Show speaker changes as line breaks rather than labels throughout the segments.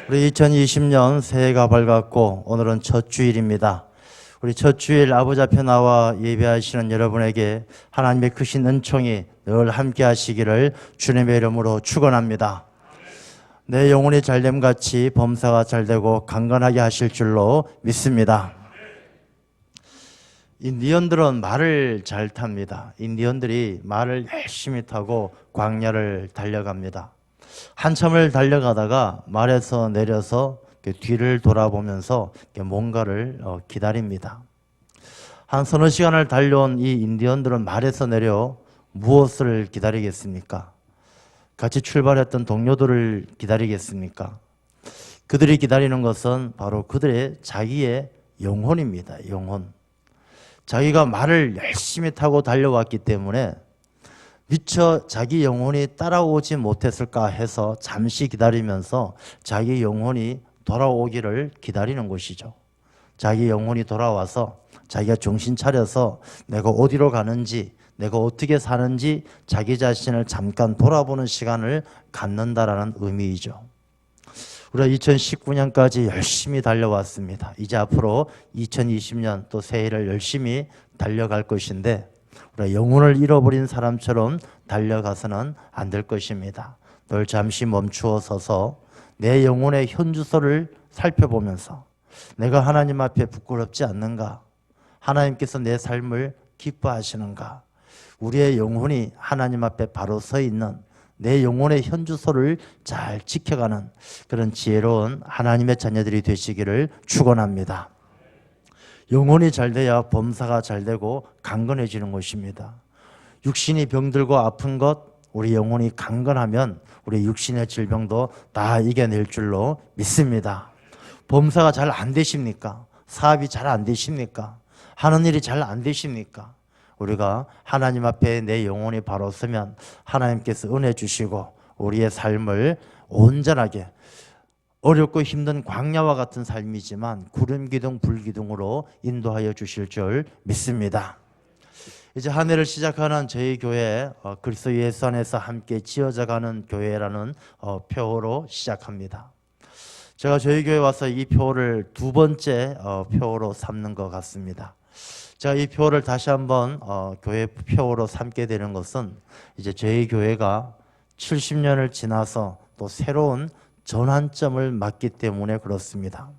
우리 2020년 새해가 밝았고 오늘은 첫 주일입니다. 우리 첫 주일 아버지 앞에 나와 예배하시는 여러분에게 하나님의 크신 은총이 늘 함께 하시기를 주님의 이름으로 축원합니다. 내 영혼이 잘됨같이 범사가 잘되고 강건하게 하실 줄로 믿습니다. 인디언들은 말을 잘 탑니다. 인디언들이 말을 열심히 타고 광야를 달려갑니다. 한참을 달려가다가 말에서 내려서 뒤를 돌아보면서 뭔가를 기다립니다. 한 서너 시간을 달려온 이 인디언들은 말에서 내려 무엇을 기다리겠습니까? 같이 출발했던 동료들을 기다리겠습니까? 그들이 기다리는 것은 바로 그들의 자기의 영혼입니다. 영혼. 자기가 말을 열심히 타고 달려왔기 때문에 미처 자기 영혼이 따라오지 못했을까 해서 잠시 기다리면서 자기 영혼이 돌아오기를 기다리는 것이죠. 자기 영혼이 돌아와서 자기가 정신 차려서 내가 어디로 가는지, 내가 어떻게 사는지 자기 자신을 잠깐 돌아보는 시간을 갖는다라는 의미이죠. 우리가 2019년까지 열심히 달려왔습니다. 이제 앞으로 2020년 또 새해를 열심히 달려갈 것인데 우리가 영혼을 잃어버린 사람처럼 달려가서는 안 될 것입니다. 늘 잠시 멈추어 서서 내 영혼의 현주소를 살펴보면서 내가 하나님 앞에 부끄럽지 않는가? 하나님께서 내 삶을 기뻐하시는가? 우리의 영혼이 하나님 앞에 바로 서 있는 내 영혼의 현주소를 잘 지켜가는 그런 지혜로운 하나님의 자녀들이 되시기를 축원합니다. 영혼이 잘 돼야 범사가 잘 되고 강건해지는 것입니다. 육신이 병들고 아픈 것, 우리 영혼이 강건하면 우리 육신의 질병도 다 이겨낼 줄로 믿습니다. 범사가 잘 안 되십니까? 사업이 잘 안 되십니까? 하는 일이 잘 안 되십니까? 우리가 하나님 앞에 내 영혼이 바로 서면 하나님께서 은혜 주시고 우리의 삶을 온전하게 어렵고 힘든 광야와 같은 삶이지만 구름 기둥 불 기둥으로 인도하여 주실 줄 믿습니다. 이제 한 해를 시작하는 저희 교회 그리스도 예수 안에서 함께 지어져가는 교회라는 표어로 시작합니다. 제가 저희 교회 와서 이 표어를 두 번째 표어로 삼는 것 같습니다. 제가 이 표어를 다시 한번 교회 표어로 삼게 되는 것은 이제 저희 교회가 70년을 지나서 또 새로운 전환점을 맞기 때문에 그렇습니다.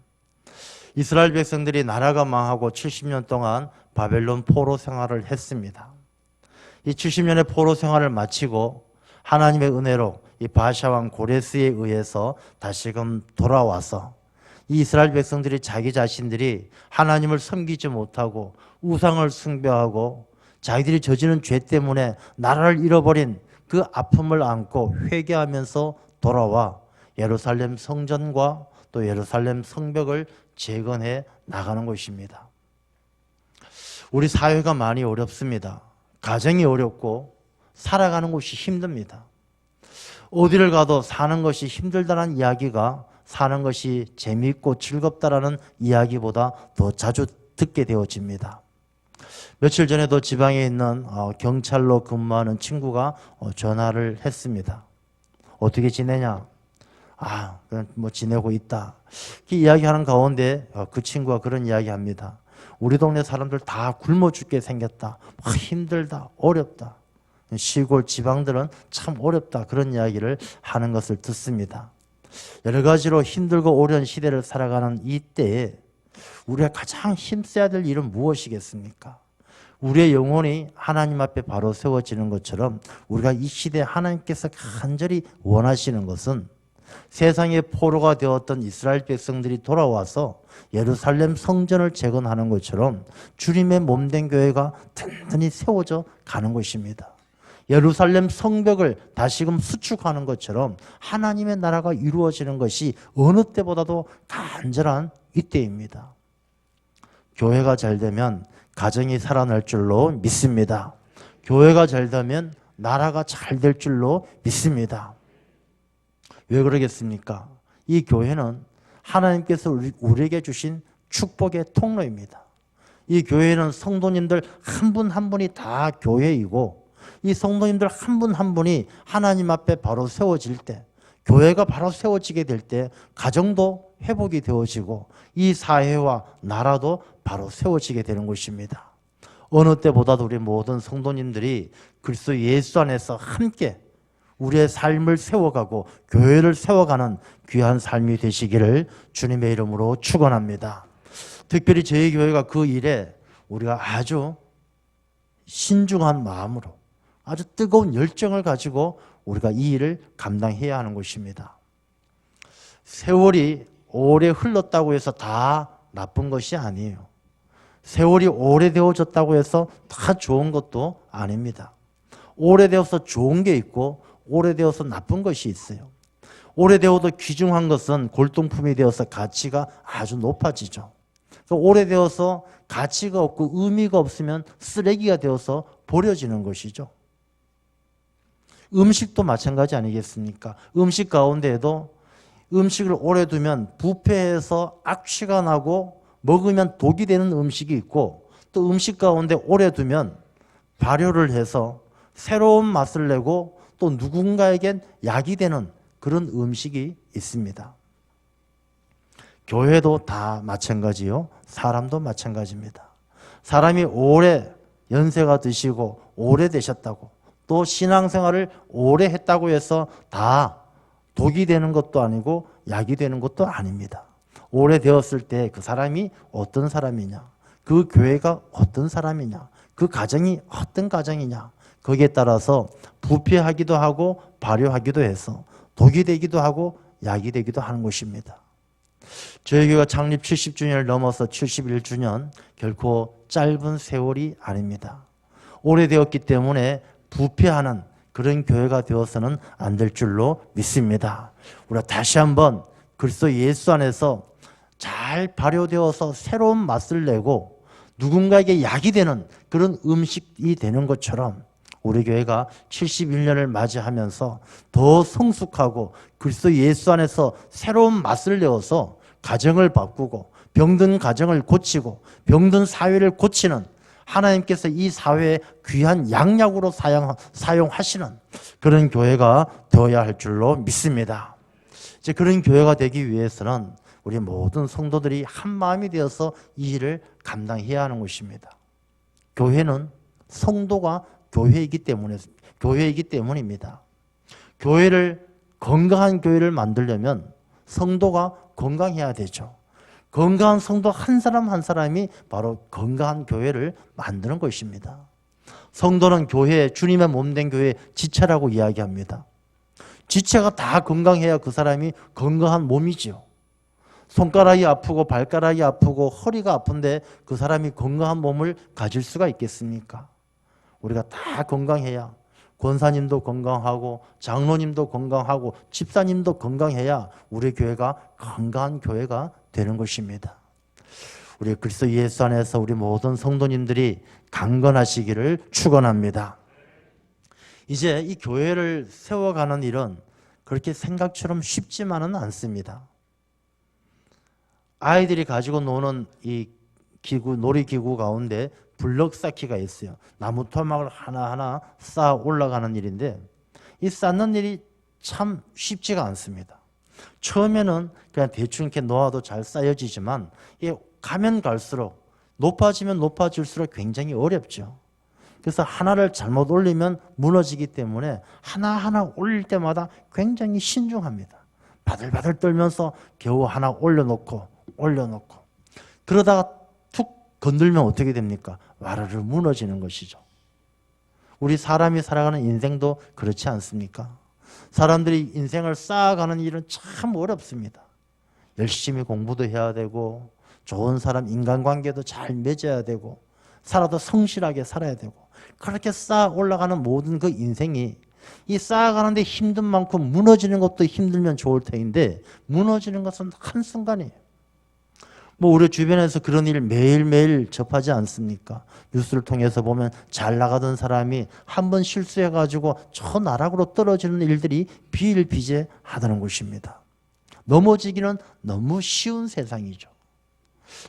이스라엘 백성들이 나라가 망하고 70년 동안 바벨론 포로 생활을 했습니다. 이 70년의 포로 생활을 마치고 하나님의 은혜로 이 바샤 왕 고레스에 의해서 다시금 돌아와서 이 이스라엘 백성들이 자기 자신들이 하나님을 섬기지 못하고 우상을 숭배하고 자기들이 저지른 죄 때문에 나라를 잃어버린 그 아픔을 안고 회개하면서 돌아와 예루살렘 성전과 또 예루살렘 성벽을 재건해 나가는 것입니다. 우리 사회가 많이 어렵습니다. 가정이 어렵고 살아가는 것이 힘듭니다. 어디를 가도 사는 것이 힘들다는 이야기가 사는 것이 재미있고 즐겁다라는 이야기보다 더 자주 듣게 되어집니다. 며칠 전에도 지방에 있는 경찰로 근무하는 친구가 전화를 했습니다. 어떻게 지내냐? 그냥 뭐 지내고 있다. 그 이야기하는 가운데 그 친구가 그런 이야기합니다. 우리 동네 사람들 다 굶어 죽게 생겼다. 힘들다, 어렵다. 시골 지방들은 참 어렵다. 그런 이야기를 하는 것을 듣습니다. 여러 가지로 힘들고 어려운 시대를 살아가는 이때에 우리가 가장 힘써야 될 일은 무엇이겠습니까? 우리의 영혼이 하나님 앞에 바로 세워지는 것처럼 우리가 이 시대에 하나님께서 간절히 원하시는 것은 세상의 포로가 되었던 이스라엘 백성들이 돌아와서 예루살렘 성전을 재건하는 것처럼 주님의 몸된 교회가 튼튼히 세워져 가는 것입니다. 예루살렘 성벽을 다시금 수축하는 것처럼 하나님의 나라가 이루어지는 것이 어느 때보다도 간절한 이때입니다. 교회가 잘 되면 가정이 살아날 줄로 믿습니다. 교회가 잘 되면 나라가 잘 될 줄로 믿습니다. 왜 그러겠습니까? 이 교회는 하나님께서 우리에게 주신 축복의 통로입니다. 이 교회는 성도님들 한 분 한 분이 다 교회이고 이 성도님들 한 분 한 분이 하나님 앞에 바로 세워질 때 교회가 바로 세워지게 될 때 가정도 회복이 되어지고 이 사회와 나라도 바로 세워지게 되는 것입니다. 어느 때보다도 우리 모든 성도님들이 그리스도 예수 안에서 함께 우리의 삶을 세워가고 교회를 세워가는 귀한 삶이 되시기를 주님의 이름으로 축원합니다. 특별히 저희 교회가 그 일에 우리가 아주 신중한 마음으로 아주 뜨거운 열정을 가지고 우리가 이 일을 감당해야 하는 것입니다. 세월이 오래 흘렀다고 해서 다 나쁜 것이 아니에요. 세월이 오래되어졌다고 해서 다 좋은 것도 아닙니다. 오래되어서 좋은 게 있고 오래되어서 나쁜 것이 있어요. 오래되어도 귀중한 것은 골동품이 되어서 가치가 아주 높아지죠. 오래되어서 가치가 없고 의미가 없으면 쓰레기가 되어서 버려지는 것이죠. 음식도 마찬가지 아니겠습니까? 음식 가운데에도 음식을 오래 두면 부패해서 악취가 나고 먹으면 독이 되는 음식이 있고 또 음식 가운데 오래 두면 발효를 해서 새로운 맛을 내고 또 누군가에겐 약이 되는 그런 음식이 있습니다. 교회도 다 마찬가지요. 사람도 마찬가지입니다. 사람이 오래 연세가 드시고 오래 되셨다고 또 신앙생활을 오래 했다고 해서 다 독이 되는 것도 아니고 약이 되는 것도 아닙니다. 오래 되었을 때 그 사람이 어떤 사람이냐, 그 교회가 어떤 사람이냐, 그 가정이 어떤 가정이냐, 거기에 따라서 부패하기도 하고 발효하기도 해서 독이 되기도 하고 약이 되기도 하는 것입니다. 저희 교회가 창립 70주년을 넘어서 71주년 결코 짧은 세월이 아닙니다. 오래되었기 때문에 부패하는 그런 교회가 되어서는 안 될 줄로 믿습니다. 우리가 다시 한번 그리스도 예수 안에서 잘 발효되어서 새로운 맛을 내고 누군가에게 약이 되는 그런 음식이 되는 것처럼 우리 교회가 71년을 맞이하면서 더 성숙하고 그리스도 예수 안에서 새로운 맛을 내어서 가정을 바꾸고 병든 가정을 고치고 병든 사회를 고치는 하나님께서 이 사회에 귀한 양약으로 사용하시는 그런 교회가 되어야 할 줄로 믿습니다. 이제 그런 교회가 되기 위해서는 우리 모든 성도들이 한 마음이 되어서 이 일을 감당해야 하는 것입니다. 교회는 성도가 교회이기 때문입니다. 건강한 교회를 만들려면 성도가 건강해야 되죠. 건강한 성도 한 사람 한 사람이 바로 건강한 교회를 만드는 것입니다. 성도는 교회, 주님의 몸된 교회 지체라고 이야기합니다. 지체가 다 건강해야 그 사람이 건강한 몸이지요. 손가락이 아프고 발가락이 아프고 허리가 아픈데 그 사람이 건강한 몸을 가질 수가 있겠습니까? 우리가 다 건강해야 권사님도 건강하고 장로님도 건강하고 집사님도 건강해야 우리 교회가 건강한 교회가 되는 것입니다. 우리 그리스도 예수 안에서 우리 모든 성도님들이 강건하시기를 축원합니다. 이제 이 교회를 세워가는 일은 그렇게 생각처럼 쉽지만은 않습니다. 아이들이 가지고 노는 이 놀이기구 가운데 블럭 쌓기가 있어요. 나무 토막을 하나하나 쌓아 올라가는 일인데 이 쌓는 일이 참 쉽지가 않습니다. 처음에는 그냥 대충 이렇게 놓아도 잘 쌓여지지만 이게 가면 갈수록 높아지면 높아질수록 굉장히 어렵죠. 그래서 하나를 잘못 올리면 무너지기 때문에 하나하나 올릴 때마다 굉장히 신중합니다. 바들바들 떨면서 겨우 하나 올려놓고 그러다가 툭 건들면 어떻게 됩니까? 와르르 무너지는 것이죠. 우리 사람이 살아가는 인생도 그렇지 않습니까? 사람들이 인생을 쌓아가는 일은 참 어렵습니다. 열심히 공부도 해야 되고 좋은 사람 인간관계도 잘 맺어야 되고 살아도 성실하게 살아야 되고 그렇게 쌓아 올라가는 모든 그 인생이 이 쌓아가는데 힘든 만큼 무너지는 것도 힘들면 좋을 텐데 무너지는 것은 한순간이에요. 우리 주변에서 그런 일 매일매일 접하지 않습니까? 뉴스를 통해서 보면 잘 나가던 사람이 한번 실수해가지고 저 나락으로 떨어지는 일들이 비일비재하다는 것입니다. 넘어지기는 너무 쉬운 세상이죠.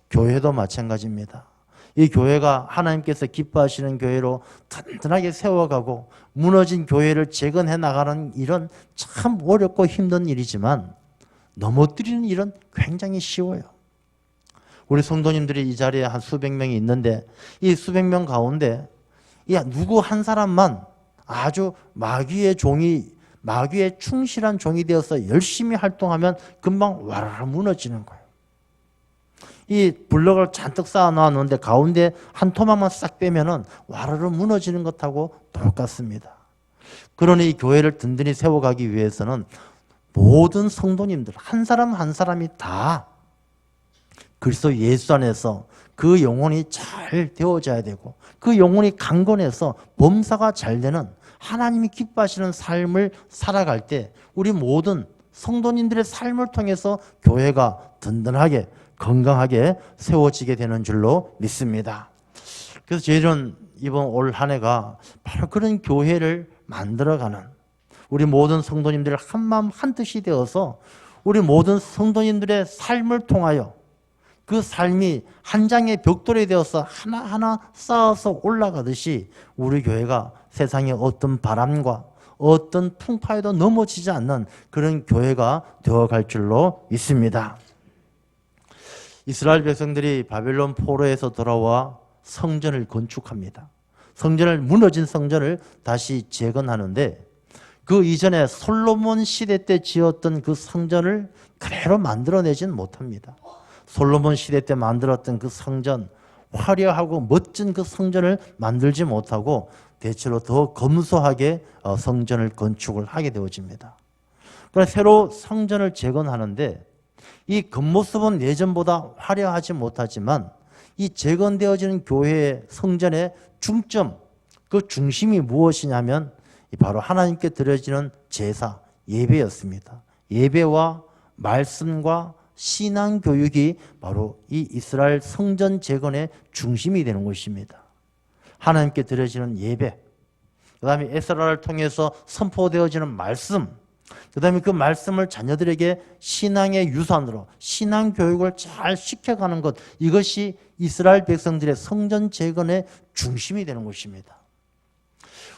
교회도 마찬가지입니다. 이 교회가 하나님께서 기뻐하시는 교회로 든든하게 세워가고 무너진 교회를 재건해 나가는 일은 참 어렵고 힘든 일이지만 넘어뜨리는 일은 굉장히 쉬워요. 우리 성도님들이 이 자리에 한 수백 명이 있는데 이 수백 명 가운데 누구 한 사람만 아주 마귀의 충실한 종이 되어서 열심히 활동하면 금방 와르르 무너지는 거예요. 이 블럭을 잔뜩 쌓아 놨는데 가운데 한 토막만 싹 빼면은 와르르 무너지는 것하고 똑같습니다. 그러니 이 교회를 든든히 세워가기 위해서는 모든 성도님들 한 사람 한 사람이 다 그리스도 예수 안에서 그 영혼이 잘 되어져야 되고 그 영혼이 강건해서 범사가 잘 되는 하나님이 기뻐하시는 삶을 살아갈 때 우리 모든 성도님들의 삶을 통해서 교회가 든든하게 건강하게 세워지게 되는 줄로 믿습니다. 그래서 저희는 이번 올 한 해가 바로 그런 교회를 만들어가는 우리 모든 성도님들 한마음 한뜻이 되어서 우리 모든 성도님들의 삶을 통하여 그 삶이 한 장의 벽돌이 되어서 하나하나 쌓아서 올라가듯이 우리 교회가 세상의 어떤 바람과 어떤 풍파에도 넘어지지 않는 그런 교회가 되어갈 줄로 믿습니다. 이스라엘 백성들이 바벨론 포로에서 돌아와 성전을 건축합니다. 무너진 성전을 다시 재건하는데 그 이전에 솔로몬 시대 때 지었던 그 성전을 그대로 만들어내지는 못합니다. 솔로몬 시대 때 만들었던 그 성전, 화려하고 멋진 그 성전을 만들지 못하고 대체로 더 검소하게 성전을 건축을 하게 되어집니다. 그래서 새로 성전을 재건하는데 이 겉모습은 예전보다 화려하지 못하지만 이 재건되어지는 교회의 성전의 중점, 그 중심이 무엇이냐면 바로 하나님께 드려지는 제사, 예배였습니다. 예배와 말씀과 신앙 교육이 바로 이 이스라엘 성전 재건의 중심이 되는 것입니다. 하나님께 드려지는 예배, 그 다음에 에스라를 통해서 선포되어지는 말씀, 그 다음에 그 말씀을 자녀들에게 신앙의 유산으로 신앙 교육을 잘 시켜가는 것, 이것이 이스라엘 백성들의 성전 재건의 중심이 되는 것입니다.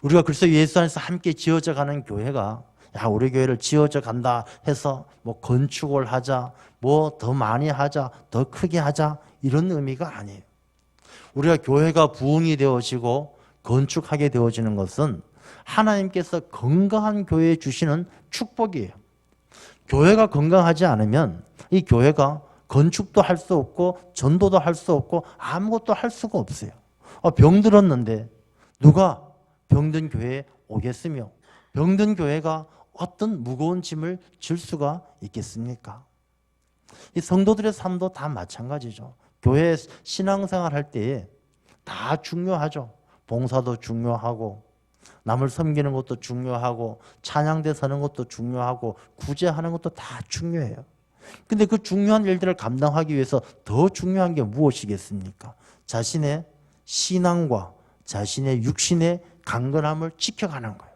우리가 그리스도 예수 안에서 함께 지어져 가는 교회가 우리 교회를 지어져 간다 해서 뭐 건축을 하자, 뭐 더 많이 하자, 더 크게 하자, 이런 의미가 아니에요. 우리가 교회가 부흥이 되어지고 건축하게 되어지는 것은 하나님께서 건강한 교회에 주시는 축복이에요. 교회가 건강하지 않으면 이 교회가 건축도 할 수 없고 전도도 할 수 없고 아무것도 할 수가 없어요. 병들었는데 누가 병든 교회에 오겠으며 병든 교회가 어떤 무거운 짐을 질 수가 있겠습니까? 이 성도들의 삶도 다 마찬가지죠. 교회 신앙생활 할 때에 다 중요하죠. 봉사도 중요하고 남을 섬기는 것도 중요하고 찬양대 서는 것도 중요하고 구제하는 것도 다 중요해요. 근데 그 중요한 일들을 감당하기 위해서 더 중요한 게 무엇이겠습니까? 자신의 신앙과 자신의 육신의 강건함을 지켜가는 거예요.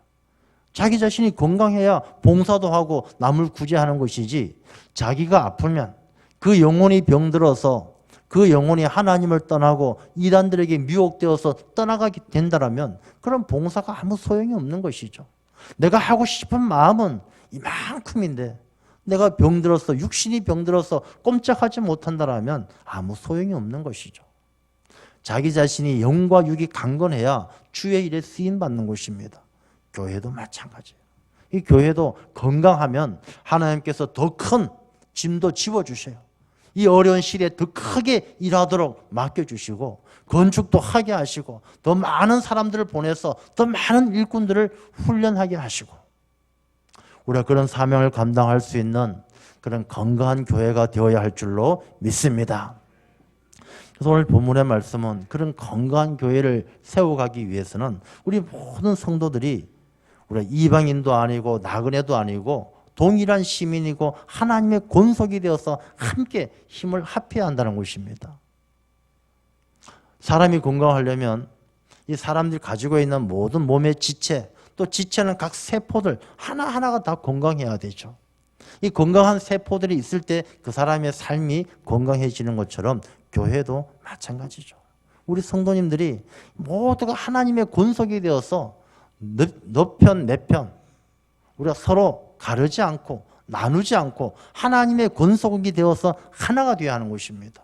자기 자신이 건강해야 봉사도 하고 남을 구제하는 것이지, 자기가 아프면 그 영혼이 병들어서 그 영혼이 하나님을 떠나고 이단들에게 미혹되어서 떠나가게 된다면 그런 봉사가 아무 소용이 없는 것이죠. 내가 하고 싶은 마음은 이만큼인데 내가 병들어서, 육신이 병들어서 꼼짝하지 못한다면 아무 소용이 없는 것이죠. 자기 자신이 영과 육이 강건해야 주의 일에 쓰임받는 것입니다. 교회도 마찬가지예요. 이 교회도 건강하면 하나님께서 더 큰 짐도 지워주셔요. 이 어려운 시대에 더 크게 일하도록 맡겨주시고 건축도 하게 하시고 더 많은 사람들을 보내서 더 많은 일꾼들을 훈련하게 하시고 우리가 그런 사명을 감당할 수 있는 그런 건강한 교회가 되어야 할 줄로 믿습니다. 그래서 오늘 본문의 말씀은 그런 건강한 교회를 세워가기 위해서는 우리 모든 성도들이 우리가 이방인도 아니고 나그네도 아니고 동일한 시민이고 하나님의 권속이 되어서 함께 힘을 합해야 한다는 것입니다. 사람이 건강하려면 이 사람들이 가지고 있는 모든 몸의 지체, 또 지체는 각 세포들 하나하나가 다 건강해야 되죠. 이 건강한 세포들이 있을 때 그 사람의 삶이 건강해지는 것처럼 교회도 마찬가지죠. 우리 성도님들이 모두가 하나님의 권속이 되어서 너 편, 내 편, 우리가 서로 가르지 않고 나누지 않고 하나님의 권속이 되어서 하나가 되어야 하는 것입니다.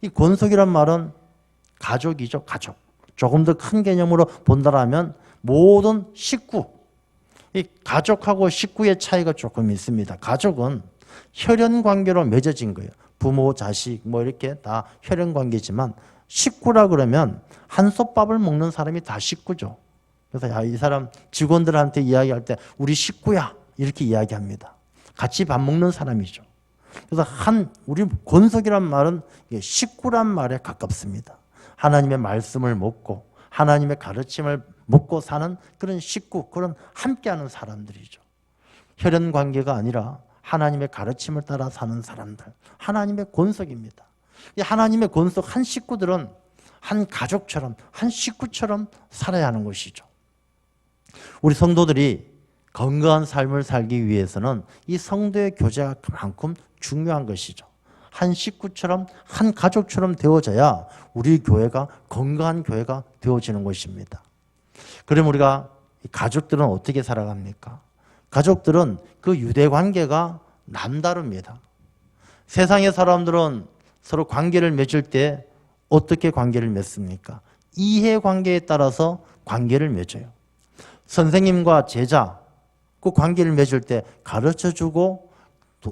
이 권속이란 말은 가족이죠. 가족. 조금 더 큰 개념으로 본다면 모든 식구. 이 가족하고 식구의 차이가 조금 있습니다. 가족은 혈연 관계로 맺어진 거예요. 부모, 자식 뭐 이렇게 다 혈연 관계지만 식구라 그러면 한솥밥을 먹는 사람이 다 식구죠. 그래서 야, 이 사람 직원들한테 이야기할 때 우리 식구야 이렇게 이야기합니다. 같이 밥 먹는 사람이죠. 그래서 우리 권속이란 말은 식구란 말에 가깝습니다. 하나님의 말씀을 먹고 하나님의 가르침을 먹고 사는 그런 식구, 그런 함께하는 사람들이죠. 혈연 관계가 아니라 하나님의 가르침을 따라 사는 사람들, 하나님의 권속입니다. 이 하나님의 권속 한 식구들은 한 가족처럼, 한 식구처럼 살아야 하는 것이죠. 우리 성도들이 건강한 삶을 살기 위해서는 이 성도의 교제가 그만큼 중요한 것이죠. 한 식구처럼, 한 가족처럼 되어져야 우리 교회가 건강한 교회가 되어지는 것입니다. 그럼 우리가 가족들은 어떻게 살아갑니까? 가족들은 그 유대관계가 남다릅니다. 세상의 사람들은 서로 관계를 맺을 때 어떻게 관계를 맺습니까? 이해관계에 따라서 관계를 맺어요. 선생님과 제자, 그 관계를 맺을 때 가르쳐주고,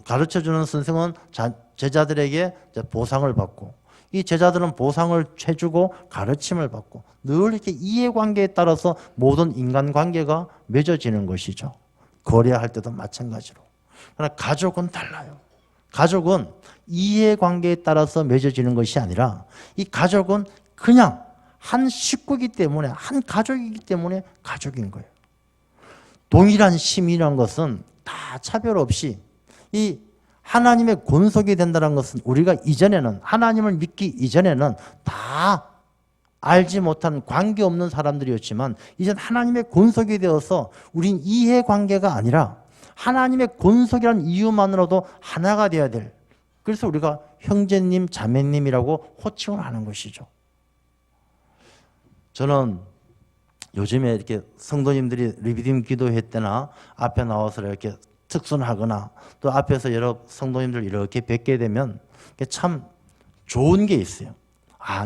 가르쳐주는 선생은 제자들에게 보상을 받고, 이 제자들은 보상을 해주고 가르침을 받고, 늘 이렇게 이해관계에 따라서 모든 인간관계가 맺어지는 것이죠. 거래할 때도 마찬가지로. 그러나 가족은 달라요. 가족은 이해관계에 따라서 맺어지는 것이 아니라 이 가족은 그냥 한 식구이기 때문에, 한 가족이기 때문에 가족인 거예요. 동일한 심이라는 것은 다 차별 없이 이 하나님의 권속이 된다는 것은 우리가 이전에는, 하나님을 믿기 이전에는 다 알지 못한 관계없는 사람들이었지만 이제 하나님의 권속이 되어서 우린 이해관계가 아니라 하나님의 권속이라는 이유만으로도 하나가 되어야 될, 그래서 우리가 형제님, 자매님이라고 호칭을 하는 것이죠. 저는 요즘에 이렇게 성도님들이 리비딤 기도회 때나 앞에 나와서 이렇게 특순하거나 또 앞에서 여러 성도님들 이렇게 뵙게 되면 참 좋은 게 있어요.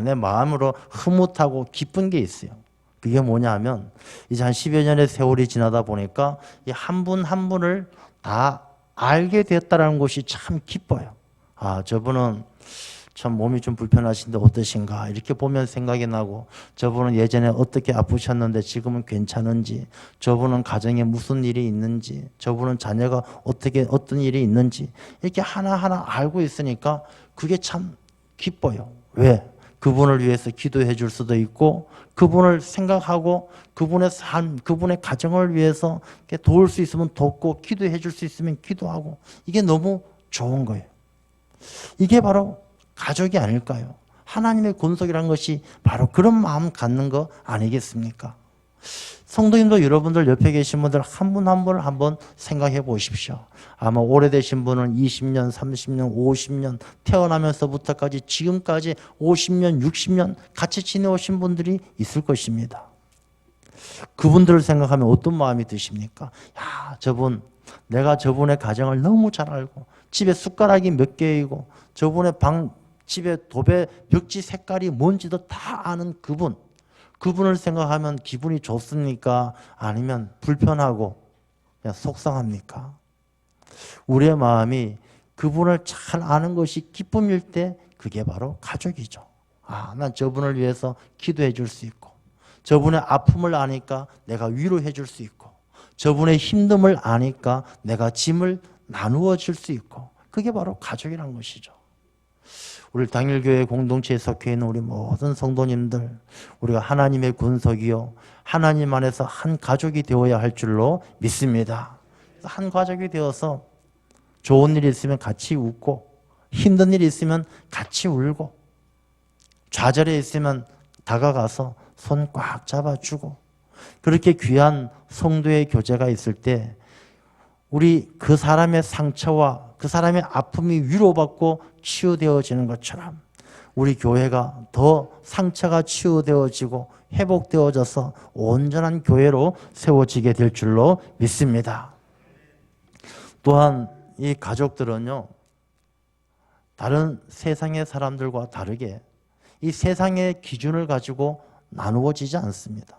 내 마음으로 흐뭇하고 기쁜 게 있어요. 그게 뭐냐 하면 이제 한 10여 년의 세월이 지나다 보니까 한 분 한 분을 다 알게 됐다는 것이 참 기뻐요. 저분은 참 몸이 좀 불편하신데 어떠신가 이렇게 보면 생각이 나고, 저분은 예전에 어떻게 아프셨는데 지금은 괜찮은지, 저분은 가정에 무슨 일이 있는지, 저분은 자녀가 어떤 일이 있는지 이렇게 하나하나 알고 있으니까 그게 참 기뻐요. 왜? 그분을 위해서 기도해 줄 수도 있고, 그분을 생각하고 그분의 삶, 그분의 가정을 위해서 도울 수 있으면 돕고, 기도해 줄 수 있으면 기도하고, 이게 너무 좋은 거예요. 이게 바로 가족이 아닐까요? 하나님의 권속이라는 것이 바로 그런 마음 갖는 거 아니겠습니까? 성도님도 여러분들 옆에 계신 분들 한 분 한 분을 한번 생각해 보십시오. 아마 오래되신 분은 20년, 30년, 50년 태어나면서부터까지 지금까지 50년, 60년 같이 지내오신 분들이 있을 것입니다. 그분들을 생각하면 어떤 마음이 드십니까? 저분, 내가 저분의 가정을 너무 잘 알고, 집에 숟가락이 몇 개이고, 저분의 집에 도배 벽지 색깔이 뭔지도 다 아는 그분을 생각하면 기분이 좋습니까? 아니면 불편하고 그냥 속상합니까? 우리의 마음이 그분을 잘 아는 것이 기쁨일 때 그게 바로 가족이죠. 난 저분을 위해서 기도해 줄 수 있고, 저분의 아픔을 아니까 내가 위로해 줄 수 있고, 저분의 힘듦을 아니까 내가 짐을 나누어 줄 수 있고, 그게 바로 가족이란 것이죠. 우리 당일교회 공동체에 속해 있는 우리 모든 성도님들, 우리가 하나님의 권속이요 하나님 안에서 한 가족이 되어야 할 줄로 믿습니다. 한 가족이 되어서 좋은 일이 있으면 같이 웃고, 힘든 일이 있으면 같이 울고, 좌절에 있으면 다가가서 손 꽉 잡아주고, 그렇게 귀한 성도의 교제가 있을 때 우리 그 사람의 상처와 그 사람의 아픔이 위로받고 치유되어지는 것처럼 우리 교회가 더 상처가 치유되어지고 회복되어져서 온전한 교회로 세워지게 될 줄로 믿습니다. 또한 이 가족들은요, 다른 세상의 사람들과 다르게 이 세상의 기준을 가지고 나누어지지 않습니다.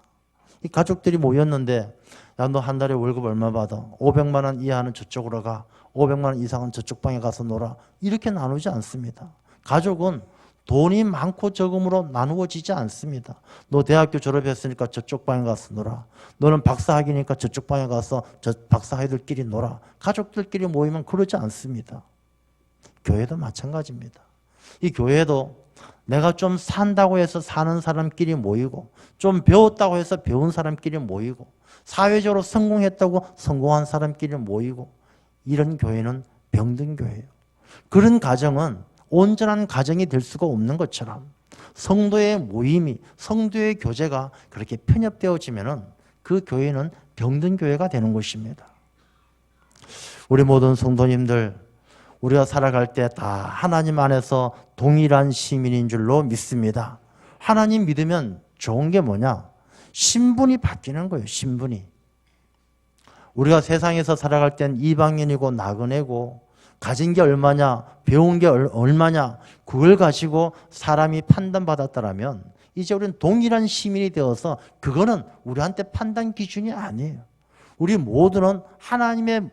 이 가족들이 모였는데, 야, 너 한 달에 월급 얼마 받아? 500만 원 이하는 저쪽으로 가. 500만 원 이상은 저쪽 방에 가서 놀아. 이렇게 나누지 않습니다. 가족은 돈이 많고 적음으로 나누어지지 않습니다. 너 대학교 졸업했으니까 저쪽 방에 가서 놀아. 너는 박사학위니까 저쪽 방에 가서 저 박사학위들끼리 놀아. 가족들끼리 모이면 그러지 않습니다. 교회도 마찬가지입니다. 이 교회도 내가 좀 산다고 해서 사는 사람끼리 모이고, 좀 배웠다고 해서 배운 사람끼리 모이고, 사회적으로 성공했다고 성공한 사람끼리 모이고, 이런 교회는 병든 교회예요. 그런 가정은 온전한 가정이 될 수가 없는 것처럼 성도의 모임이, 성도의 교제가 그렇게 편협되어지면 그 교회는 병든 교회가 되는 것입니다. 우리 모든 성도님들, 우리가 살아갈 때 다 하나님 안에서 동일한 시민인 줄로 믿습니다. 하나님 믿으면 좋은 게 뭐냐? 신분이 바뀌는 거예요. 신분이. 우리가 세상에서 살아갈 땐 이방인이고 나그네고, 가진 게 얼마냐, 배운 게 얼마냐, 그걸 가지고 사람이 판단받았다라면 이제 우리는 동일한 시민이 되어서 그거는 우리한테 판단 기준이 아니에요. 우리 모두는 하나님의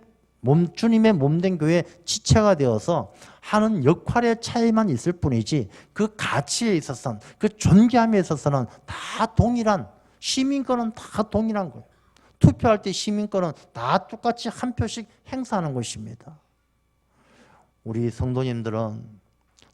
주님의 몸된 교회의 지체가 되어서 하는 역할의 차이만 있을 뿐이지, 그 가치에 있어서는, 그 존귀함에 있어서는 다 동일한, 시민권은 다 동일한 거예요. 투표할 때 시민권은 다 똑같이 한 표씩 행사하는 것입니다. 우리 성도님들은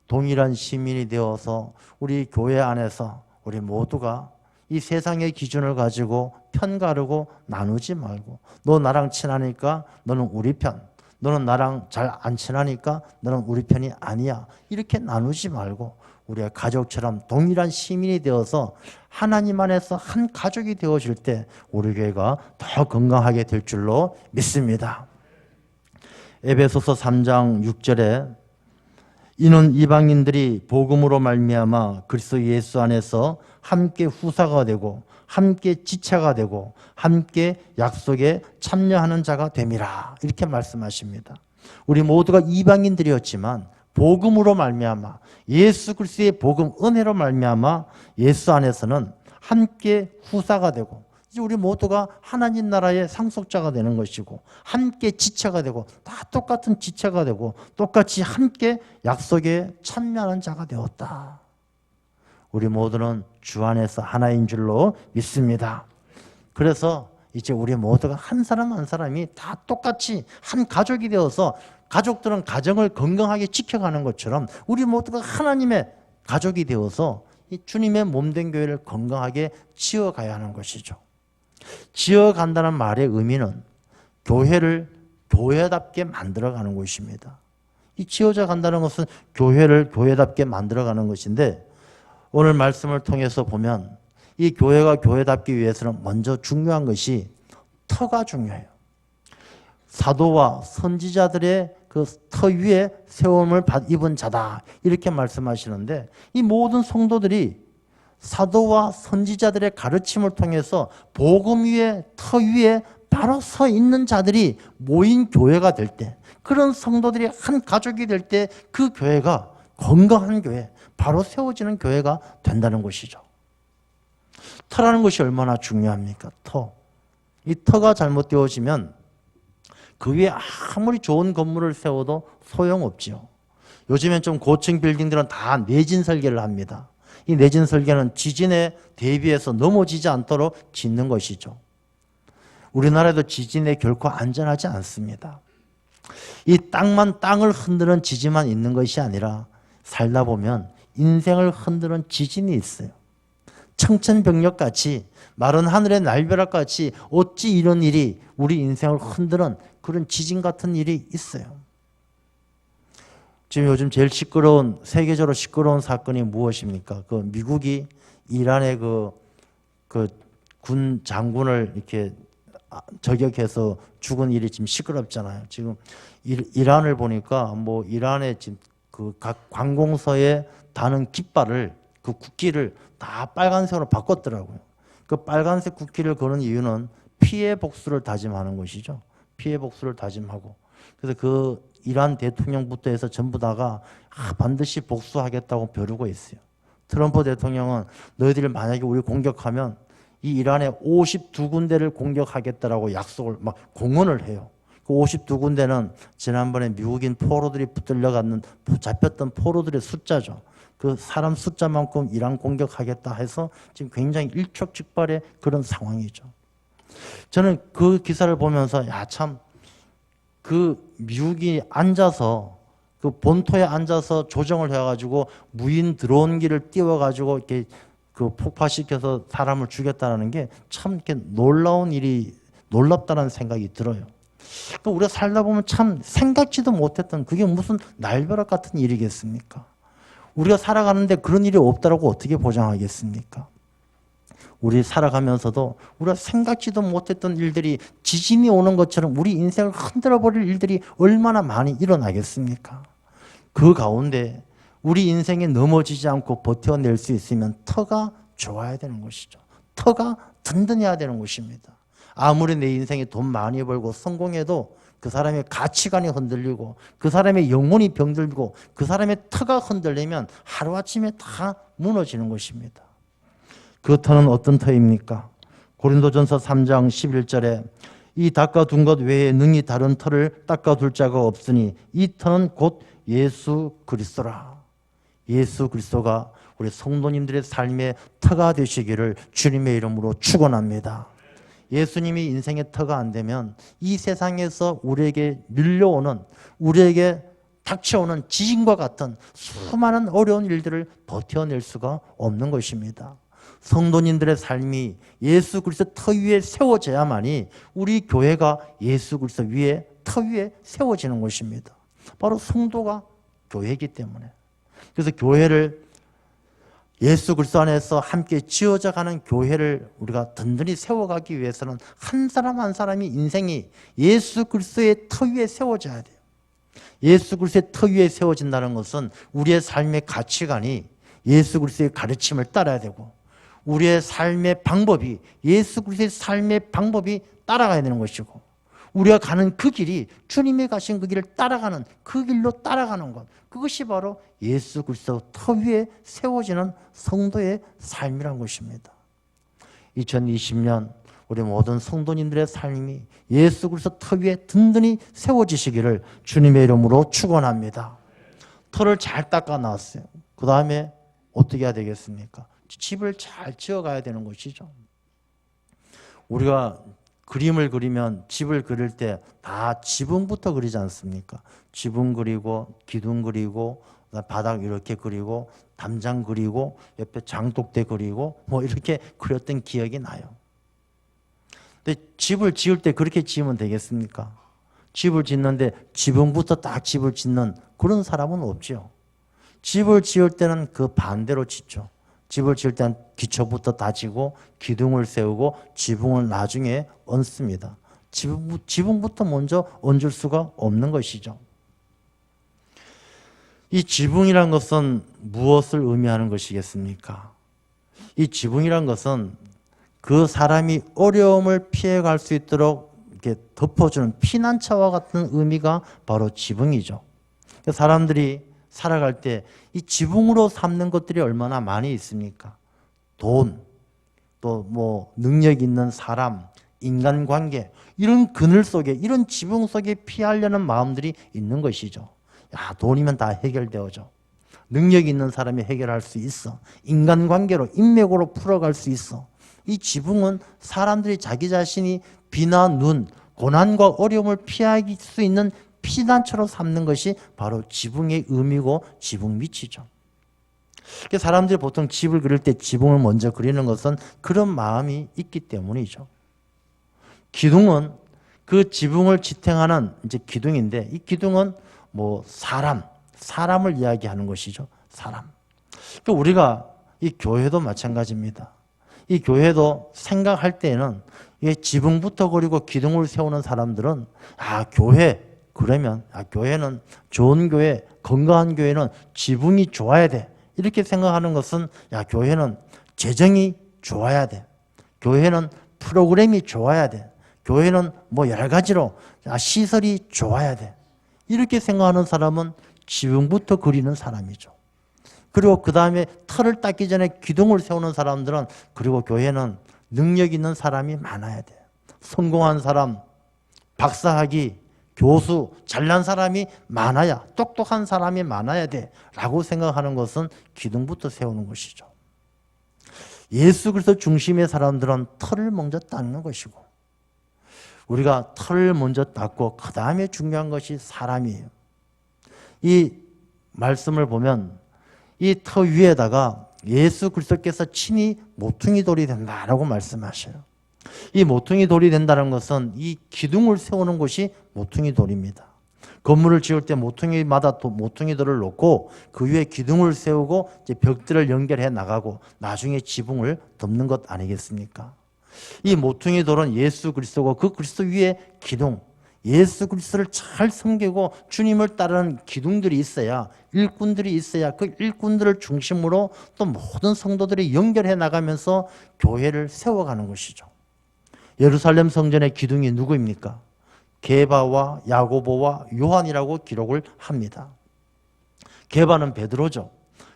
동일한 시민이 되어서 우리 교회 안에서 우리 모두가 이 세상의 기준을 가지고 편가르고 나누지 말고, 너 나랑 친하니까 너는 우리 편, 너는 나랑 잘 안 친하니까 너는 우리 편이 아니야, 이렇게 나누지 말고 우리가 가족처럼 동일한 시민이 되어서 하나님 안에서 한 가족이 되어질 때 우리 교회가 더 건강하게 될 줄로 믿습니다. 에베소서 3장 6절에 이는 이방인들이 복음으로 말미암아 그리스도 예수 안에서 함께 후사가 되고 함께 지체가 되고 함께 약속에 참여하는 자가 됨이라, 이렇게 말씀하십니다. 우리 모두가 이방인들이었지만 복음으로 말미암아, 예수 그리스도의 복음 은혜로 말미암아 예수 안에서는 함께 후사가 되고, 이제 우리 모두가 하나님 나라의 상속자가 되는 것이고, 함께 지체가 되고, 다 똑같은 지체가 되고, 똑같이 함께 약속에 참여하는 자가 되었다. 우리 모두는 주 안에서 하나인 줄로 믿습니다. 그래서 이제 우리 모두가 한 사람 한 사람이 다 똑같이 한 가족이 되어서, 가족들은 가정을 건강하게 지켜가는 것처럼 우리 모두가 하나님의 가족이 되어서 이 주님의 몸된 교회를 건강하게 지어가야 하는 것이죠. 지어간다는 말의 의미는 교회를 교회답게 만들어가는 것입니다. 이 지어져 간다는 것은 교회를 교회답게 만들어가는 것인데, 오늘 말씀을 통해서 보면 이 교회가 교회답기 위해서는 먼저 중요한 것이 터가 중요해요. 사도와 선지자들의 그 터 위에 세움을 입은 자다, 이렇게 말씀하시는데, 이 모든 성도들이 사도와 선지자들의 가르침을 통해서 복음 위에, 터 위에 바로 서 있는 자들이 모인 교회가 될 때, 그런 성도들이 한 가족이 될 때 그 교회가 건강한 교회, 바로 세워지는 교회가 된다는 것이죠. 터라는 것이 얼마나 중요합니까? 터. 이 터가 잘못되어지면 그 위에 아무리 좋은 건물을 세워도 소용없지요. 요즘엔 좀 고층 빌딩들은 다 내진 설계를 합니다. 이 내진 설계는 지진에 대비해서 넘어지지 않도록 짓는 것이죠. 우리나라도 지진에 결코 안전하지 않습니다. 이 땅을 흔드는 지진만 있는 것이 아니라 살다 보면 인생을 흔드는 지진이 있어요. 청천벽력같이, 마른 하늘의 날벼락같이 어찌 이런 일이 우리 인생을 흔드는 그런 지진 같은 일이 있어요. 지금 요즘 제일 세계적으로 시끄러운 사건이 무엇입니까? 그 미국이 이란의 그 군 장군을 이렇게 저격해서 죽은 일이 지금 시끄럽잖아요. 지금 이란을 보니까 뭐 이란의 지금 그 각 관공서에 다는 깃발을 그 국기를 다 빨간색으로 바꿨더라고요. 그 빨간색 국기를 거는 이유는 피해 복수를 다짐하는 것이죠. 피해 복수를 다짐하고. 그래서 그 이란 대통령부터 해서 전부 다가 반드시 복수하겠다고 벼르고 있어요. 트럼프 대통령은 너희들이 만약에 우리 공격하면 이 이란의 52군데를 공격하겠다라고 약속을 막 공언을 해요. 그 52군데는 지난번에 미국인 포로들이 붙들려갔는 잡혔던 포로들의 숫자죠. 그 사람 숫자만큼 이란 공격하겠다 해서 지금 굉장히 일촉즉발의 그런 상황이죠. 저는 그 기사를 보면서 참 그 미국이 앉아서 그 본토에 앉아서 조정을 해가지고 무인 드론기를 띄워가지고 이렇게 그 폭파시켜서 사람을 죽였다는 게 참 이렇게 놀라운 일이 놀랍다는 생각이 들어요. 그러니까 우리가 살다 보면 참 생각지도 못했던 그게 무슨 날벼락 같은 일이겠습니까? 우리가 살아가는데 그런 일이 없다라고 어떻게 보장하겠습니까? 우리 살아가면서도 우리가 생각지도 못했던 일들이 지진이 오는 것처럼 우리 인생을 흔들어버릴 일들이 얼마나 많이 일어나겠습니까? 그 가운데 우리 인생에 넘어지지 않고 버텨낼 수 있으면 터가 좋아야 되는 것이죠. 터가 든든해야 되는 것입니다. 아무리 내 인생에 돈 많이 벌고 성공해도 그 사람의 가치관이 흔들리고 그 사람의 영혼이 병들고 그 사람의 터가 흔들리면 하루아침에 다 무너지는 것입니다. 그 터는 어떤 터입니까? 고린도전서 3장 11절에 이 닦아둔 것 외에 능히 다른 터를 닦아둘 자가 없으니 이 터는 곧 예수 그리스도라. 예수 그리스도가 우리 성도님들의 삶의 터가 되시기를 주님의 이름으로 축원합니다. 예수님이 인생의 터가 안 되면 이 세상에서 우리에게 밀려오는, 우리에게 닥쳐오는 지진과 같은 수많은 어려운 일들을 버텨낼 수가 없는 것입니다. 성도님들의 삶이 예수 그리스도 터 위에 세워져야만이 우리 교회가 예수 그리스도 위에 터 위에 세워지는 것입니다. 바로 성도가 교회이기 때문에. 그래서 교회를 예수 그리스도 안에서 함께 지어져 가는 교회를 우리가 든든히 세워가기 위해서는 한 사람 한 사람이 인생이 예수 그리스도의 터 위에 세워져야 돼요. 예수 그리스도의 터 위에 세워진다는 것은 우리의 삶의 가치관이 예수 그리스도의 가르침을 따라야 되고 우리의 삶의 방법이 예수 그리스도의 삶의 방법이 따라가야 되는 것이고 우리가 가는 그 길이 주님이 가신 그 길을 따라가는 그 길로 따라가는 것, 그것이 바로 예수 그리스도 터 위에 세워지는 성도의 삶이란 것입니다. 2020년 우리 모든 성도님들의 삶이 예수 그리스도 터 위에 든든히 세워지시기를 주님의 이름으로 축원합니다. 터를 잘 닦아 놨어요. 그 다음에 어떻게 해야 되겠습니까? 집을 잘 지어가야 되는 것이죠. 우리가 그림을 그리면 집을 그릴 때 다 지붕부터 그리지 않습니까? 지붕 그리고 기둥 그리고 바닥 이렇게 그리고 담장 그리고 옆에 장독대 그리고 뭐 이렇게 그렸던 기억이 나요. 근데 집을 지을 때 그렇게 지으면 되겠습니까? 집을 짓는데 지붕부터 딱 집을 짓는 그런 사람은 없죠. 집을 지을 때는 그 반대로 짓죠. 집을 지을 때는 기초부터 다지고 기둥을 세우고 지붕을 나중에 얹습니다. 지붕부터 먼저 얹을 수가 없는 것이죠. 이 지붕이란 것은 무엇을 의미하는 것이겠습니까? 이 지붕이란 것은 그 사람이 어려움을 피해갈 수 있도록 이렇게 덮어주는 피난처와 같은 의미가 바로 지붕이죠. 사람들이 살아갈 때 이 지붕으로 삼는 것들이 얼마나 많이 있습니까? 돈, 또 뭐 능력 있는 사람, 인간관계, 이런 그늘 속에, 이런 지붕 속에 피하려는 마음들이 있는 것이죠. 야, 돈이면 다 해결되어져. 능력 있는 사람이 해결할 수 있어. 인간관계로, 인맥으로 풀어갈 수 있어. 이 지붕은 사람들이 자기 자신이 비나 눈, 고난과 어려움을 피할 수 있는 피난처로 삼는 것이 바로 지붕의 의미고 지붕 밑이죠. 사람들이 보통 집을 그릴 때 지붕을 먼저 그리는 것은 그런 마음이 있기 때문이죠. 기둥은 그 지붕을 지탱하는 이제 기둥인데 이 기둥은 뭐 사람을 이야기하는 것이죠. 사람. 우리가 이 교회도 마찬가지입니다. 이 교회도 생각할 때에는 이 지붕부터 그리고 기둥을 세우는 사람들은 교회 그러면 교회는 좋은 교회, 건강한 교회는 지붕이 좋아야 돼. 이렇게 생각하는 것은 교회는 재정이 좋아야 돼. 교회는 프로그램이 좋아야 돼. 교회는 뭐 여러 가지로 시설이 좋아야 돼. 이렇게 생각하는 사람은 지붕부터 그리는 사람이죠. 그리고 그 다음에 틀을 닦기 전에 기둥을 세우는 사람들은, 그리고 교회는 능력 있는 사람이 많아야 돼. 성공한 사람, 박사학위, 교수, 잘난 사람이 많아야, 똑똑한 사람이 많아야 돼 라고 생각하는 것은 기둥부터 세우는 것이죠. 예수 그리스도 중심의 사람들은 틀을 먼저 닦는 것이고, 우리가 틀을 먼저 닦고 그 다음에 중요한 것이 사람이에요. 이 말씀을 보면 이 터 위에다가 예수 그리스도께서 친히 모퉁이 돌이 된다라고 말씀하셔요. 이 모퉁이 돌이 된다는 것은 이 기둥을 세우는 것이 모퉁이 돌입니다. 건물을 지을 때 모퉁이마다 또 모퉁이 돌을 놓고 그 위에 기둥을 세우고 이제 벽들을 연결해 나가고 나중에 지붕을 덮는 것 아니겠습니까? 이 모퉁이 돌은 예수 그리스도고 그 그리스도 위에 기둥, 예수 그리스도를 잘 섬기고 주님을 따르는 기둥들이 있어야, 일꾼들이 있어야 그 일꾼들을 중심으로 또 모든 성도들이 연결해 나가면서 교회를 세워가는 것이죠. 예루살렘 성전의 기둥이 누구입니까? 게바와 야고보와 요한이라고 기록을 합니다. 게바는 베드로죠.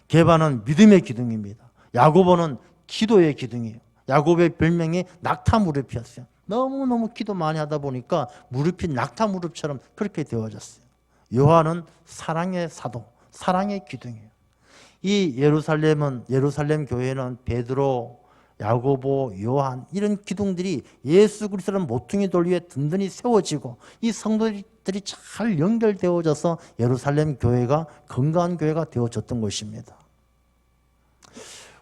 게바는 믿음의 기둥입니다. 야고보는 기도의 기둥이에요. 야고보의 별명이 낙타 무릎이었어요. 너무너무 기도 많이 하다 보니까 무릎이 낙타 무릎처럼 그렇게 되어졌어요. 요한은 사랑의 사도, 사랑의 기둥이에요. 이 예루살렘 교회는 베드로, 야고보, 요한 이런 기둥들이 예수 그리스도는 모퉁이 돌 위에 든든히 세워지고 이 성도들이 잘 연결되어져서 예루살렘 교회가 건강한 교회가 되어졌던 것입니다.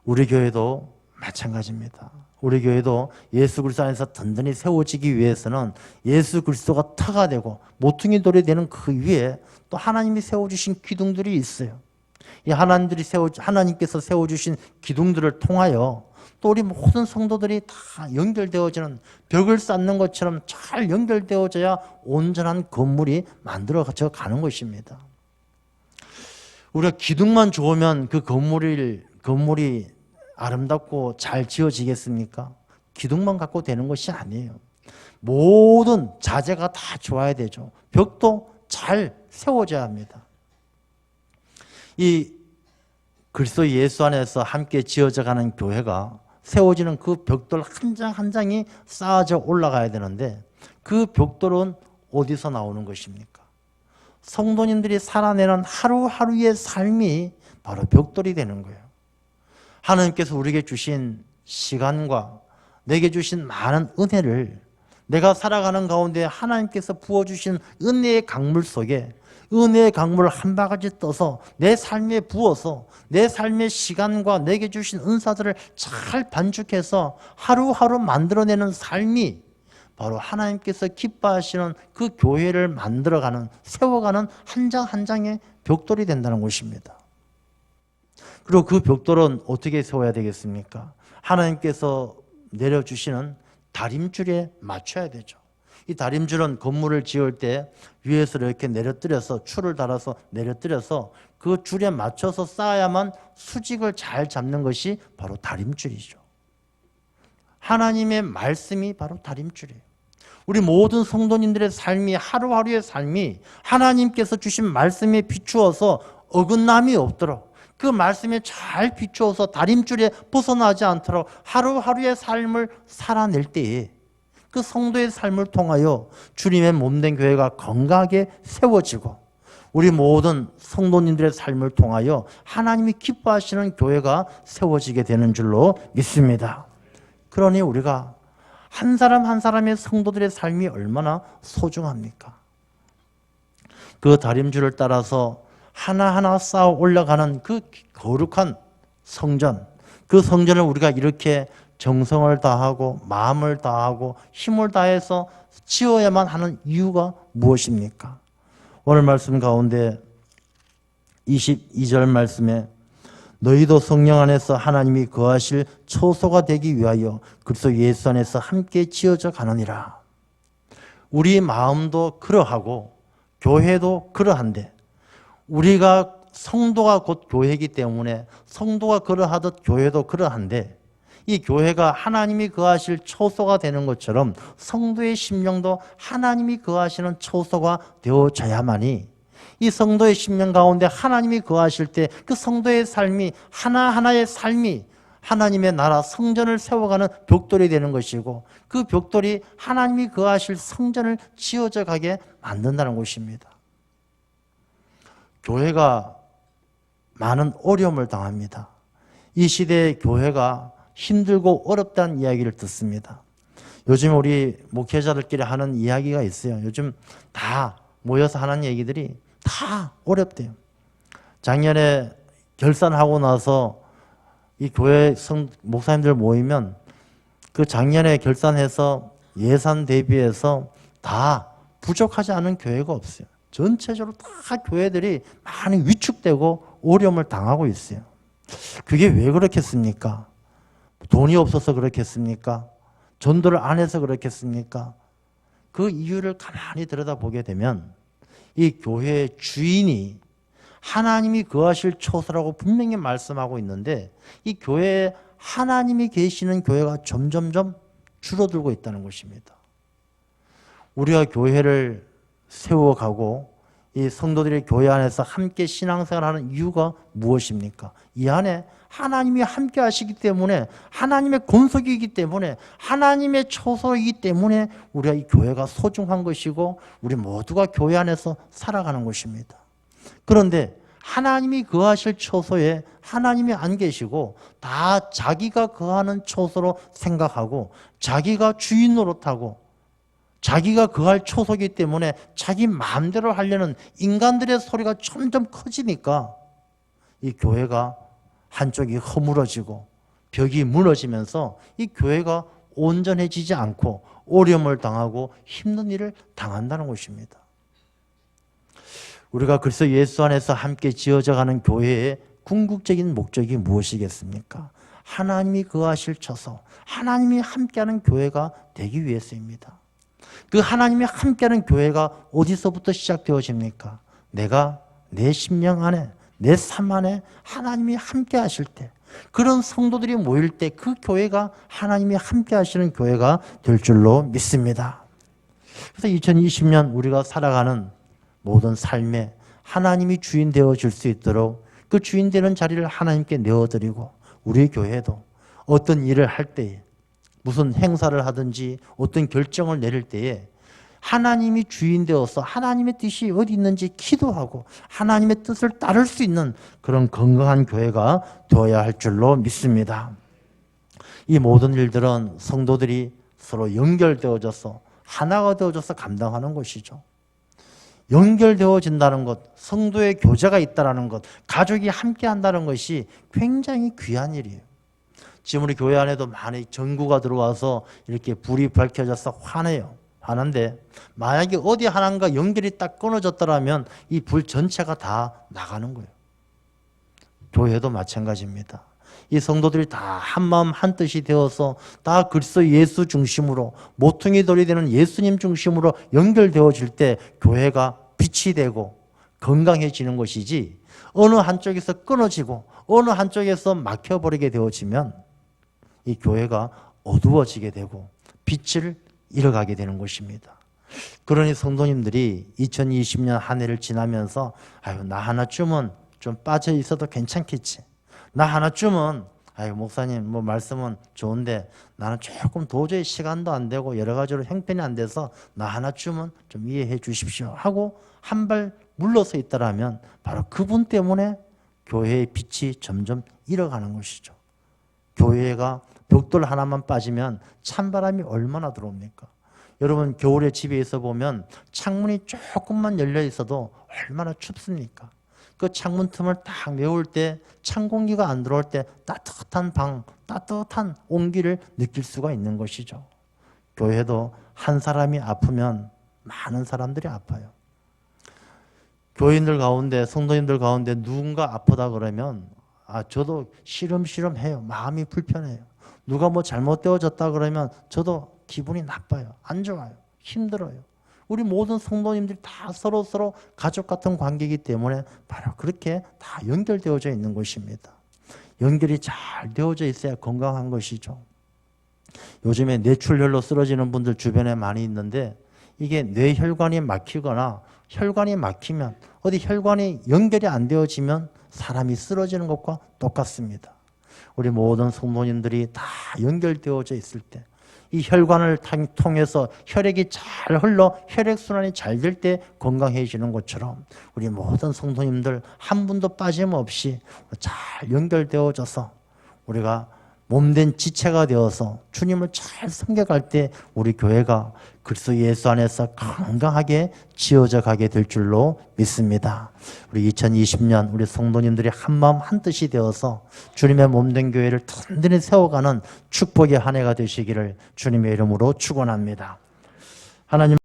우리 교회도 마찬가지입니다. 우리 교회도 예수 그리스도 안에서 든든히 세워지기 위해서는 예수 그리스도가 터가 되고 모퉁이 돌이 되는 그 위에 또 하나님이 세워주신 기둥들이 있어요. 이 하나님께서 세워주신 기둥들을 통하여 또 우리 모든 성도들이 다 연결되어지는, 벽을 쌓는 것처럼 잘 연결되어져야 온전한 건물이 만들어져 가는 것입니다. 우리가 기둥만 좋으면 그 건물이 아름답고 잘 지어지겠습니까? 기둥만 갖고 되는 것이 아니에요. 모든 자재가 다 좋아야 되죠. 벽도 잘 세워져야 합니다. 이 그리스도 예수 안에서 함께 지어져 가는 교회가 세워지는 그 벽돌 한 장 한 장이 쌓아져 올라가야 되는데 그 벽돌은 어디서 나오는 것입니까? 성도님들이 살아내는 하루하루의 삶이 바로 벽돌이 되는 거예요. 하나님께서 우리에게 주신 시간과 내게 주신 많은 은혜를 내가 살아가는 가운데 하나님께서 부어주신 은혜의 강물 속에 은혜의 강물을 한 바가지 떠서 내 삶에 부어서 내 삶의 시간과 내게 주신 은사들을 잘 반죽해서 하루하루 만들어내는 삶이 바로 하나님께서 기뻐하시는 그 교회를 만들어가는, 세워가는 한 장 한 장의 벽돌이 된다는 것입니다. 그리고 그 벽돌은 어떻게 세워야 되겠습니까? 하나님께서 내려주시는 다림줄에 맞춰야 되죠. 이 다림줄은 건물을 지을 때 위에서 이렇게 내려뜨려서 줄을 달아서 내려뜨려서 그 줄에 맞춰서 쌓아야만 수직을 잘 잡는 것이 바로 다림줄이죠. 하나님의 말씀이 바로 다림줄이에요. 우리 모든 성도님들의 삶이, 하루하루의 삶이 하나님께서 주신 말씀에 비추어서 어긋남이 없도록, 그 말씀에 잘 비추어서 다림줄에 벗어나지 않도록 하루하루의 삶을 살아낼 때에 그 성도의 삶을 통하여 주님의 몸된 교회가 건강하게 세워지고 우리 모든 성도님들의 삶을 통하여 하나님이 기뻐하시는 교회가 세워지게 되는 줄로 믿습니다. 그러니 우리가 한 사람 한 사람의 성도들의 삶이 얼마나 소중합니까? 그 다림줄을 따라서 하나하나 쌓아 올라가는 그 거룩한 성전, 그 성전을 우리가 이렇게 정성을 다하고 마음을 다하고 힘을 다해서 지어야만 하는 이유가 무엇입니까? 오늘 말씀 가운데 22절 말씀에 너희도 성령 안에서 하나님이 거하실 처소가 되기 위하여 그리스도 예수 안에서 함께 지어져 가느니라. 우리 마음도 그러하고 교회도 그러한데 우리가 성도가 곧 교회이기 때문에 성도가 그러하듯 교회도 그러한데 이 교회가 하나님이 거하실 처소가 되는 것처럼 성도의 심령도 하나님이 거하시는 처소가 되어져야만이 이 성도의 심령 가운데 하나님이 거하실 때 그 성도의 삶이 하나하나의 삶이 하나님의 나라 성전을 세워가는 벽돌이 되는 것이고 그 벽돌이 하나님이 거하실 성전을 지어져 가게 만든다는 것입니다. 교회가 많은 어려움을 당합니다. 이 시대의 교회가 힘들고 어렵다는 이야기를 듣습니다. 요즘 우리 목회자들끼리 하는 이야기가 있어요. 요즘 다 모여서 하는 얘기들이 다 어렵대요. 작년에 결산하고 나서 이 교회 목사님들 모이면 그 작년에 결산해서 예산 대비해서 다 부족하지 않은 교회가 없어요. 전체적으로 다 교회들이 많이 위축되고 어려움을 당하고 있어요. 그게 왜 그렇겠습니까? 돈이 없어서 그렇겠습니까? 전도를 안 해서 그렇겠습니까? 그 이유를 가만히 들여다보게 되면 이 교회의 주인이 하나님이 거하실 처소라고 분명히 말씀하고 있는데 이 교회에 하나님이 계시는 교회가 점점점 줄어들고 있다는 것입니다. 우리가 교회를 세워가고 이 성도들이 교회 안에서 함께 신앙생활하는 이유가 무엇입니까? 이 안에 하나님이 함께 하시기 때문에 하나님의 권속이기 때문에 하나님의 처소이기 때문에 우리가 이 교회가 소중한 것이고 우리 모두가 교회 안에서 살아가는 것입니다. 그런데 하나님이 거하실 처소에 하나님이 안 계시고 다 자기가 거하는 처소로 생각하고 자기가 주인 노릇하고 자기가 거할 처소이기 때문에 자기 마음대로 하려는 인간들의 소리가 점점 커지니까 이 교회가 한쪽이 허물어지고 벽이 무너지면서 이 교회가 온전해지지 않고 어려움을 당하고 힘든 일을 당한다는 것입니다. 우리가 그리스도 예수 안에서 함께 지어져가는 교회의 궁극적인 목적이 무엇이겠습니까? 하나님이 거하실 처소, 하나님이 함께하는 교회가 되기 위해서입니다. 그 하나님이 함께하는 교회가 어디서부터 시작되어집니까? 내가 내 심령 안에 내 삶 안에 하나님이 함께 하실 때 그런 성도들이 모일 때 그 교회가 하나님이 함께 하시는 교회가 될 줄로 믿습니다. 그래서 2020년 우리가 살아가는 모든 삶에 하나님이 주인 되어줄 수 있도록 그 주인 되는 자리를 하나님께 내어드리고 우리 교회도 어떤 일을 할 때에 무슨 행사를 하든지 어떤 결정을 내릴 때에 하나님이 주인 되어서 하나님의 뜻이 어디 있는지 기도하고 하나님의 뜻을 따를 수 있는 그런 건강한 교회가 되어야 할 줄로 믿습니다. 이 모든 일들은 성도들이 서로 연결되어져서 하나가 되어져서 감당하는 것이죠. 연결되어진다는 것, 성도의 교제가 있다는 것, 가족이 함께 한다는 것이 굉장히 귀한 일이에요. 지금 우리 교회 안에도 많이 전구가 들어와서 이렇게 불이 밝혀져서 화난데 만약에 어디 하나가 연결이 딱 끊어졌더라면 이 불 전체가 다 나가는 거예요. 교회도 마찬가지입니다. 이 성도들이 다 한마음 한뜻이 되어서 다 그리스도 예수 중심으로 모퉁이 돌이 되는 예수님 중심으로 연결되어질 때 교회가 빛이 되고 건강해지는 것이지 어느 한쪽에서 끊어지고 어느 한쪽에서 막혀버리게 되어지면 이 교회가 어두워지게 되고 빛을 잃어가게 되는 것입니다. 그러니 성도님들이 2020년 한 해를 지나면서 나 하나쯤은 좀 빠져 있어도 괜찮겠지. 나 하나쯤은 목사님 뭐 말씀은 좋은데 나는 조금 도저히 시간도 안 되고 여러 가지로 형편이 안 돼서 나 하나쯤은 좀 이해해 주십시오 하고 한 발 물러서 있다라면 바로 그분 때문에 교회의 빛이 점점 잃어가는 것이죠. 교회가 벽돌 하나만 빠지면 찬바람이 얼마나 들어옵니까? 여러분 겨울에 집에 있어 보면 창문이 조금만 열려 있어도 얼마나 춥습니까? 그 창문 틈을 딱 메울 때 찬 공기가 안 들어올 때 따뜻한 방, 따뜻한 온기를 느낄 수가 있는 것이죠. 교회도 한 사람이 아프면 많은 사람들이 아파요. 교인들 가운데 성도님들 가운데 누군가 아프다 그러면 저도 시름시름해요. 마음이 불편해요. 누가 뭐 잘못되어졌다 그러면 저도 기분이 나빠요. 안 좋아요. 힘들어요. 우리 모든 성도님들이 다 서로 가족 같은 관계이기 때문에 바로 그렇게 다 연결되어져 있는 것입니다. 연결이 잘 되어져 있어야 건강한 것이죠. 요즘에 뇌출혈로 쓰러지는 분들 주변에 많이 있는데 이게 뇌혈관이 막히거나 혈관이 막히면 어디 혈관이 연결이 안 되어지면 사람이 쓰러지는 것과 똑같습니다. 우리 모든 성도님들이 다 연결되어져 있을 때 이 혈관을 통해서 혈액이 잘 흘러 혈액순환이 잘 될 때 건강해지는 것처럼 우리 모든 성도님들 한 분도 빠짐없이 잘 연결되어져서 우리가 몸된 지체가 되어서 주님을 잘 섬겨갈 때 우리 교회가 그리스도 예수 안에서 건강하게 지어져 가게 될 줄로 믿습니다. 우리 2020년 우리 성도님들이 한마음 한뜻이 되어서 주님의 몸된 교회를 든든히 세워가는 축복의 한 해가 되시기를 주님의 이름으로 축원합니다. 하나님